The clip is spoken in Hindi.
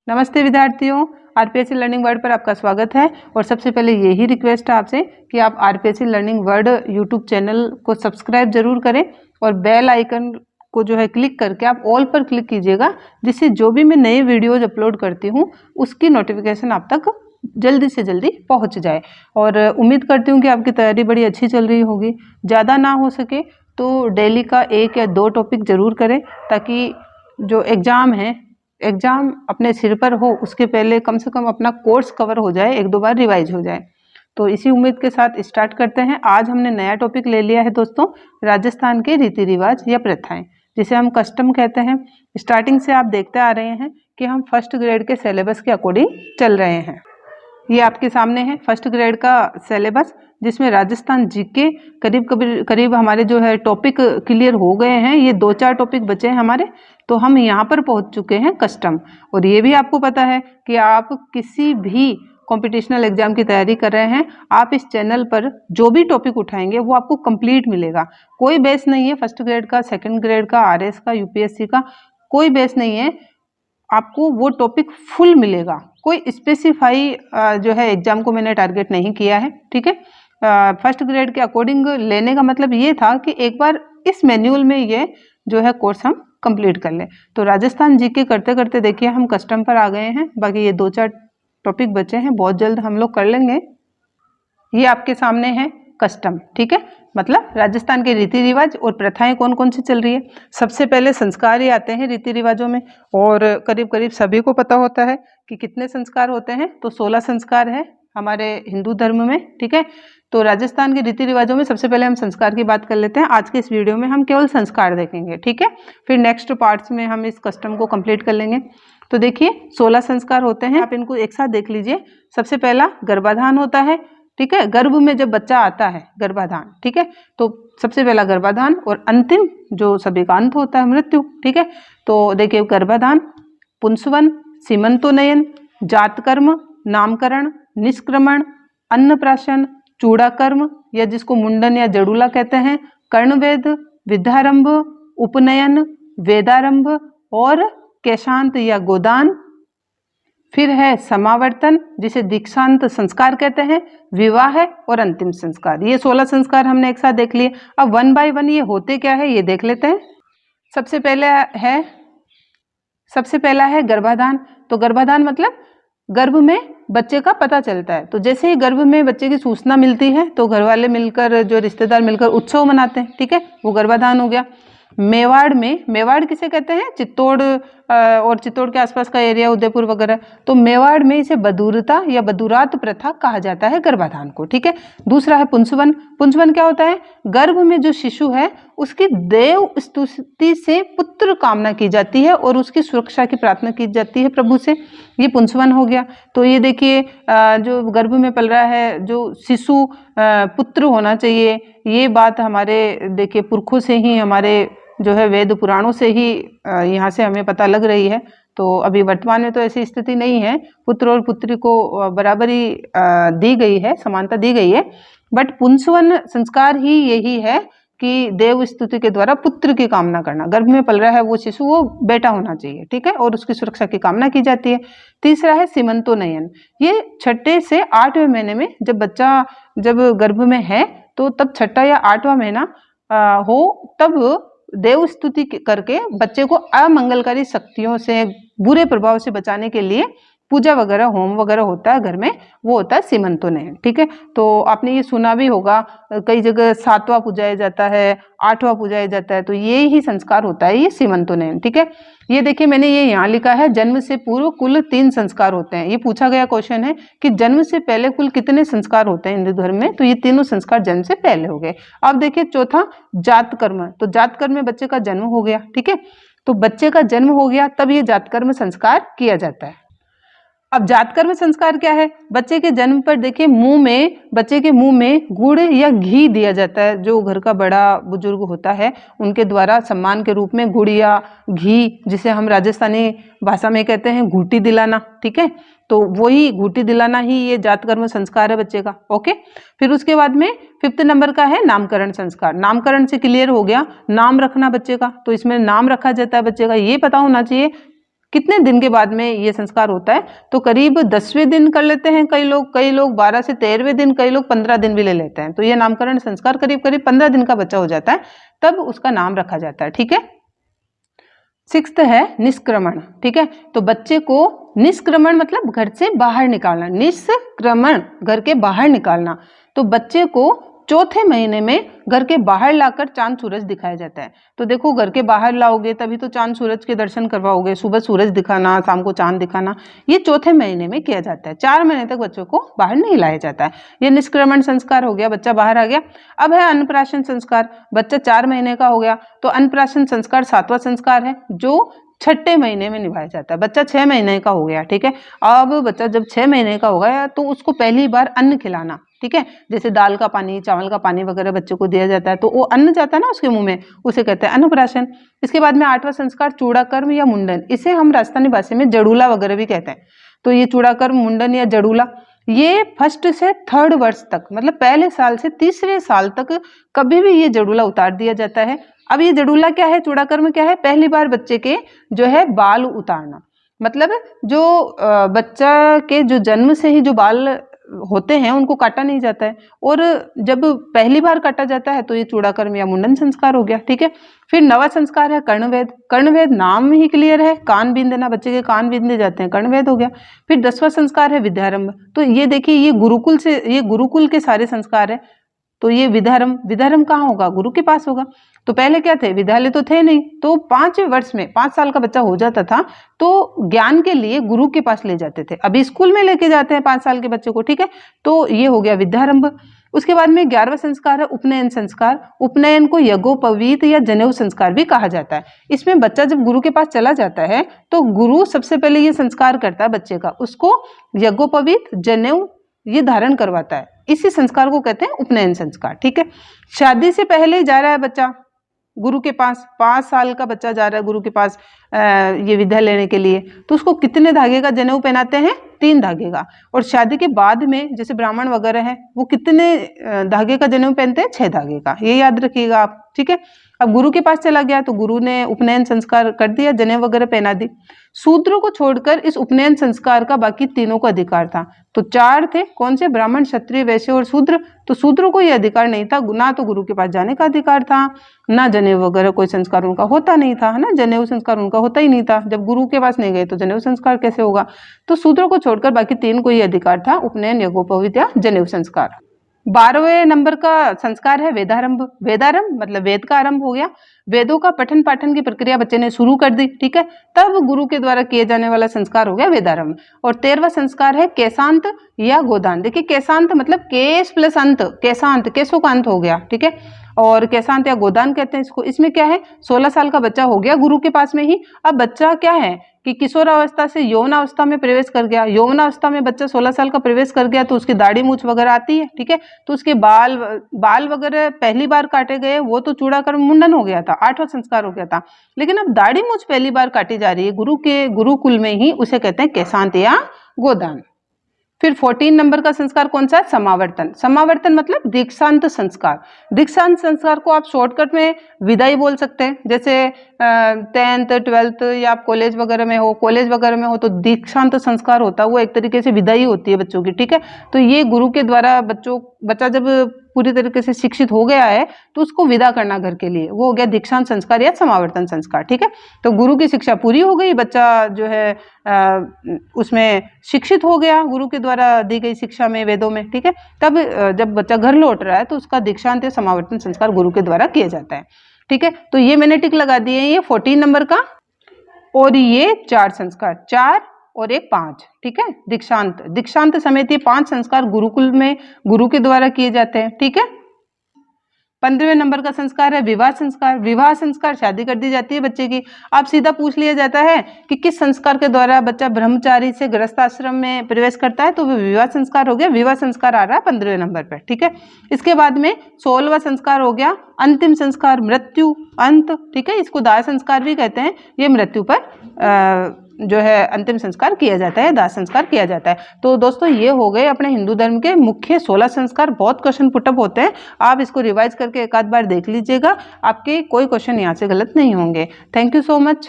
नमस्ते विद्यार्थियों, आरपीएससी लर्निंग वर्ल्ड पर आपका स्वागत है। और सबसे पहले यही रिक्वेस्ट है आपसे कि आप RPSC learning world YouTube channel को सब्सक्राइब जरूर करें और बेल आइकन को जो है क्लिक करके आप ऑल पर क्लिक कीजिएगा, जिससे जो भी मैं नए वीडियोज अपलोड करती हूँ उसकी नोटिफिकेशन आप तक जल्दी से जल्दी पहुँच जाए। और उम्मीद करती हूँ कि आपकी तैयारी बड़ी अच्छी चल रही होगी। ज़्यादा ना हो सके तो डेली का 1 या 2 टॉपिक ज़रूर करें, ताकि जो एग्ज़ाम अपने सिर पर हो उसके पहले कम से कम अपना कोर्स कवर हो जाए, 1-2 बार रिवाइज हो जाए। तो इसी उम्मीद के साथ स्टार्ट करते हैं। आज हमने नया टॉपिक ले लिया है दोस्तों, राजस्थान के रीति रिवाज या प्रथाएं, जिसे हम कस्टम कहते हैं। स्टार्टिंग से आप देखते आ रहे हैं कि हम फर्स्ट ग्रेड के सिलेबस के अकॉर्डिंग चल रहे हैं। ये आपके सामने है फर्स्ट ग्रेड का सिलेबस, जिसमें राजस्थान जीके करीब हमारे जो है टॉपिक क्लियर हो गए हैं। ये 2-4 टॉपिक बचे हैं हमारे, तो हम यहाँ पर पहुँच चुके हैं कस्टम। और ये भी आपको पता है कि आप किसी भी कॉम्पिटिशनल एग्जाम की तैयारी कर रहे हैं, आप इस चैनल पर जो भी टॉपिक उठाएंगे वो आपको कंप्लीट मिलेगा। कोई बेस नहीं है फर्स्ट ग्रेड का, सेकंड ग्रेड का, आरएस का, यूपीएससी का, कोई बेस नहीं है। आपको वो टॉपिक फुल मिलेगा। कोई स्पेसिफाई जो है एग्जाम को मैंने टारगेट नहीं किया है, ठीक है। फर्स्ट ग्रेड के अकॉर्डिंग लेने का मतलब ये था कि एक बार इस मैन्युअल में ये जो है कोर्स हम कंप्लीट कर लें। तो राजस्थान जीके करते करते देखिए हम कस्टम पर आ गए हैं। बाकी ये 2-4 टॉपिक बचे हैं, बहुत जल्द हम लोग कर लेंगे। ये आपके सामने है कस्टम, ठीक है। मतलब राजस्थान के रीति रिवाज और प्रथाएं कौन कौन सी चल रही है। सबसे पहले संस्कार ही आते हैं रीति रिवाजों में, और करीब करीब सभी को पता होता है कि कितने संस्कार होते हैं। तो 16 संस्कार है हमारे हिंदू धर्म में, ठीक है। तो राजस्थान के रीति रिवाजों में सबसे पहले हम संस्कार की बात कर लेते हैं। आज के इस वीडियो में हम केवल संस्कार देखेंगे, ठीक है। फिर नेक्स्ट पार्ट्स में हम इस कस्टम को कंप्लीट कर लेंगे। तो देखिए 16 संस्कार होते हैं, आप इनको एक साथ देख लीजिए। सबसे पहला गर्भाधान होता है, ठीक है। गर्भ में जब बच्चा आता है, गर्भाधान, ठीक है। तो सबसे पहला गर्भाधान, और अंतिम जो सभी का अंत होता है मृत्यु, ठीक है। तो देखिए गर्भाधान, पुंसवन, सीमंतोन्नयन, जातकर्म, नामकरण, निष्क्रमण, अन्नप्राशन, चूड़ाकर्म या जिसको मुंडन या जड़ूला कहते हैं, कर्णवेद, विद्यारंभ, उपनयन, वेदारंभ और केशांत या गोदान। फिर है समावर्तन, जिसे दीक्षांत संस्कार कहते हैं, विवाह और अंतिम संस्कार। ये 16 संस्कार हमने एक साथ देख लिए। अब 1 बाय 1 ये होते क्या है ये देख लेते हैं। सबसे पहला है गर्भाधान। तो गर्भाधान मतलब गर्भ में बच्चे का पता चलता है। तो जैसे ही गर्भ में बच्चे की सूचना मिलती है तो घर वाले मिलकर, जो रिश्तेदार मिलकर उत्सव मनाते हैं, ठीक है, वो गर्भाधान हो गया। मेवाड़ किसे कहते हैं, चित्तौड़ और चित्तौड़ के आसपास का एरिया, उदयपुर वगैरह। तो मेवाड़ में इसे बदूरता या बदूरात प्रथा कहा जाता है गर्भाधान को, ठीक है। दूसरा है पुंसवन। पुंसवन क्या होता है, गर्भ में जो शिशु है उसकी देव स्तुति से पुत्र कामना की जाती है और उसकी सुरक्षा की प्रार्थना की जाती है प्रभु से। ये पुंसवन हो गया। तो ये देखिए जो गर्भ में पल रहा है जो शिशु, पुत्र होना चाहिए। ये बात हमारे देखिए पुरखों से ही, हमारे जो है वेद पुराणों से ही यहाँ से हमें पता लग रही है। तो अभी वर्तमान में तो ऐसी स्थिति नहीं है, पुत्र और पुत्री को बराबरी दी गई है, समानता दी गई है। बट पुंसवन संस्कार ही यही है कि देव स्तुति के द्वारा पुत्र की कामना करना। गर्भ में पल रहा है वो शिशु, वो बेटा होना चाहिए, ठीक है, और उसकी सुरक्षा की कामना की जाती है। तीसरा है सीमंतोन्नयन। ये 6 से 8वें महीने में जब बच्चा जब गर्भ में है तो तब 6ठा या 8वां महीना हो, तब देव स्तुति करके बच्चे को अमंगलकारी शक्तियों से, बुरे प्रभाव से बचाने के लिए पूजा वगैरह, होम वगैरह होता है घर में, वो होता है सीमंतोन्नयन, ठीक है। तो आपने ये सुना भी होगा, कई जगह 7वां पूजाया जाता है, 8वां पूजाया जाता है। तो ये ही संस्कार होता है, ये सीमंतोन्नयन, ठीक है। ये देखिए मैंने ये यहाँ लिखा है, जन्म से पूर्व कुल 3 संस्कार होते हैं। ये पूछा गया क्वेश्चन है कि जन्म से पहले कुल कितने संस्कार होते हैं हिंदू धर्म में। तो ये तीनों संस्कार जन्म से पहले हो गए। अब देखिए चौथा जातकर्म। तो जातकर्म में बच्चे का जन्म हो गया, ठीक है। तो बच्चे का जन्म हो गया तब ये जातकर्म संस्कार किया जाता है। अब जातकर्म संस्कार क्या है, बच्चे के जन्म पर देखिए बच्चे के मुंह में गुड़ या घी दिया जाता है। जो घर का बड़ा बुजुर्ग होता है उनके द्वारा सम्मान के रूप में गुड़ या घी, जिसे हम राजस्थानी भाषा में कहते हैं घूटी दिलाना, ठीक है। तो वही घूटी दिलाना ही ये जातकर्म संस्कार है बच्चे का, ओके। फिर उसके बाद में 5th नंबर का है नामकरण संस्कार। नामकरण से क्लियर हो गया, नाम रखना बच्चे का। तो इसमें नाम रखा जाता है बच्चे का, ये पता होना चाहिए कितने दिन के बाद में ये संस्कार होता है? तो करीब 10वें दिन कर लेते हैं कई लोग 12 से 13वें दिन, कई लोग 15 दिन भी ले लेते हैं। तो ये नामकरण संस्कार करीब 15 दिन का बच्चा हो जाता है तब उसका नाम रखा जाता है। ठीक है। 6th है निष्क्रमण। ठीक है, तो बच्चे को निष्क्रमण मतलब घर से बाहर निकालना, निष्क्रमण घर के बाहर निकालना। तो बच्चे को चौथे महीने में घर के बाहर लाकर चांद सूरज दिखाया जाता है। तो देखो, घर के बाहर लाओगे तभी तो चांद सूरज के दर्शन करवाओगे, सुबह सूरज दिखाना, शाम को चांद दिखाना, ये चौथे महीने में किया जाता है। 4 महीने तक बच्चों को बाहर नहीं लाया जाता है। ये निष्क्रमण संस्कार हो गया, बच्चा बाहर आ गया। अब है अन्नप्राशन संस्कार। बच्चा 4 महीने का हो गया तो अन्नप्राशन संस्कार 7वां संस्कार है जो 6ठे महीने में निभाया जाता है। बच्चा 6 महीने का हो गया। ठीक है, अब बच्चा जब 6 महीने का हो गया तो उसको पहली बार अन्न खिलाना। ठीक है, जैसे दाल का पानी, चावल का पानी वगैरह बच्चे को दिया जाता है तो वो अन्न जाता है ना उसके मुंह में, उसे कहते हैं अन्नप्राशन। इसके बाद में 8वां संस्कार चूड़ाकर्म या मुंडन, इसे हम राजस्थानी भाषा में जड़ूला वगैरह भी कहते हैं। तो ये चूड़ाकर्म, मुंडन या जड़ूला, ये 1st से 3rd वर्ष तक, मतलब पहले साल से 3रे साल तक कभी भी ये जड़ूला उतार दिया जाता है। अब ये जड़ूला क्या है, चूड़ाकर्म क्या है? पहली बार बच्चे के जो है बाल उतारना, मतलब जो बच्चा के जो जन्म से ही जो बाल होते हैं उनको काटा नहीं जाता है, और जब पहली बार काटा जाता है तो ये चूड़ाकर्म या मुंडन संस्कार हो गया। ठीक है, फिर 9वां संस्कार है कर्णवेद। कर्णवेद नाम ही क्लियर है, कान बीन देना, बच्चे के कान बीनने जाते हैं, कर्णवेद हो गया। फिर 10वां संस्कार है विद्यारंभ। तो ये देखिए, ये गुरुकुल के सारे संस्कार है। तो ये विद्यारंभ कहाँ होगा? गुरु के पास होगा। तो पहले क्या थे, विद्यालय तो थे नहीं, तो 5वें वर्ष में 5 साल का बच्चा हो जाता था तो ज्ञान के लिए गुरु के पास ले जाते थे। अभी स्कूल में लेके जाते हैं 5 साल के बच्चे को। ठीक है, तो ये हो गया विद्यारंभ। उसके बाद में 11वां संस्कार है उपनयन संस्कार। उपनयन को यज्ञोपवीत या जनेऊ संस्कार भी कहा जाता है। इसमें बच्चा जब गुरु के पास चला जाता है तो गुरु सबसे पहले ये संस्कार करता है बच्चे का, उसको यज्ञोपवीत, जनेऊ ये धारण करवाता है। इसी संस्कार को कहते हैं उपनयन संस्कार। ठीक है, शादी से पहले जा रहा है बच्चा गुरु के पास, 5 साल का बच्चा जा रहा है गुरु के पास ये विद्या लेने के लिए, तो उसको कितने धागे का जनेऊ पहनाते हैं? 3 धागे का। और शादी के बाद में जैसे ब्राह्मण वगैरह हैं वो कितने धागे का जनेऊ पहनते हैं? 6 धागे का, ये याद रखिएगा आप। ठीक है, अब गुरु के पास चला गया तो गुरु ने उपनयन संस्कार कर दिया, जनेऊ वगैरह पहना दी। शूद्रों को छोड़कर इस उपनयन संस्कार का बाकी तीनों को अधिकार था। तो 4 थे, कौन से? ब्राह्मण, क्षत्रिय, वैश्य और शूद्र। तो शूद्रों को यह अधिकार नहीं था, ना तो गुरु के पास जाने का अधिकार था, ना जनेऊ वगैरह कोई संस्कार उनका होता नहीं था, है ना, जनेऊ संस्कार उनका होता ही नहीं था। जब गुरु के पास नहीं गए तो जनेऊ संस्कार कैसे होगा? तो शूद्रों को छोड़कर बाकी 3 को यह अधिकार था, उपनयन, यज्ञोपवीत या जनेऊ संस्कार। 12वें नंबर का संस्कार है वेदारंभ। वेदारंभ मतलब वेद का आरंभ हो गया। वेदों का पठन पाठन की प्रक्रिया बच्चे ने शुरू कर दी। ठीक है, तब गुरु के द्वारा किए जाने वाला संस्कार हो गया वेदारंभ। और 13वां संस्कार है केशांत या गोदान। देखिए, केशांत मतलब केश प्लस अंत, केशांत, केशों का अंत हो गया। ठीक है, और केशांत या गोदान कहते हैं इसको। इसमें क्या है, 16 साल का बच्चा हो गया गुरु के पास में ही। अब बच्चा क्या है कि किशोरावस्था से यौवनावस्था में प्रवेश कर गया। यौवनावस्था में बच्चा 16 साल का प्रवेश कर गया तो उसकी दाढ़ी मूछ वगैरह आती है। ठीक है, तो उसके बाल वगैरह पहली बार काटे गए, वो तो चूड़ाकर्म, मुंडन हो गया था, 8वां संस्कार हो गया था। लेकिन अब दाढ़ी मूछ पहली बार काटी जा रही है गुरुकुल में ही, उसे कहते हैं केशांत या गोदान। फिर 14 नंबर का संस्कार कौन सा है? समावर्तन। समावर्तन मतलब दीक्षांत संस्कार। दीक्षांत संस्कार को आप शॉर्टकट में विदाई बोल सकते हैं। जैसे 10th 12th या आप कॉलेज वगैरह में हो तो दीक्षांत संस्कार होता है, वो एक तरीके से विदाई होती है बच्चों की। ठीक है, तो ये गुरु के द्वारा बच्चा जब पूरी तरीके से शिक्षित हो गया है तो उसको विदा करना घर के लिए, वो हो गया दीक्षांत संस्कार या समावर्तन संस्कार। ठीक है, तो गुरु की शिक्षा पूरी हो गई, बच्चा जो है उसमें शिक्षित हो गया गुरु के द्वारा दी गई शिक्षा में, वेदों में। ठीक है, तब जब बच्चा घर लौट रहा है तो उसका दीक्षांत या समावर्तन संस्कार गुरु के द्वारा किया जाता है। ठीक है, तो ये मैंने टिक लगा दिए, ये 14 नंबर का। और ये 4 संस्कार, 4 और 1 5। ठीक है, दीक्षांत समेत ये 5 संस्कार गुरुकुल में गुरु के द्वारा किए जाते हैं। ठीक है, 15वें नंबर का संस्कार है विवाह संस्कार। विवाह संस्कार, शादी कर दी जाती है बच्चे की। अब सीधा पूछ लिया जाता है कि किस संस्कार के द्वारा बच्चा ब्रह्मचारी से गृहस्थ आश्रम में प्रवेश करता है, तो वो विवाह संस्कार हो गया। विवाह संस्कार आ रहा है 15वें नंबर पर। ठीक है, इसके बाद में 16वां संस्कार हो गया अंतिम संस्कार, मृत्यु, अंत। ठीक है, इसको दाह संस्कार भी कहते हैं। ये मृत्यु पर जो है अंतिम संस्कार किया जाता है, दाह संस्कार किया जाता है। तो दोस्तों, ये हो गए अपने हिंदू धर्म के मुख्य 16 संस्कार। बहुत क्वेश्चन पुटअप होते हैं, आप इसको रिवाइज करके एक आध बार देख लीजिएगा, आपके कोई क्वेश्चन यहाँ से गलत नहीं होंगे। Thank you so much.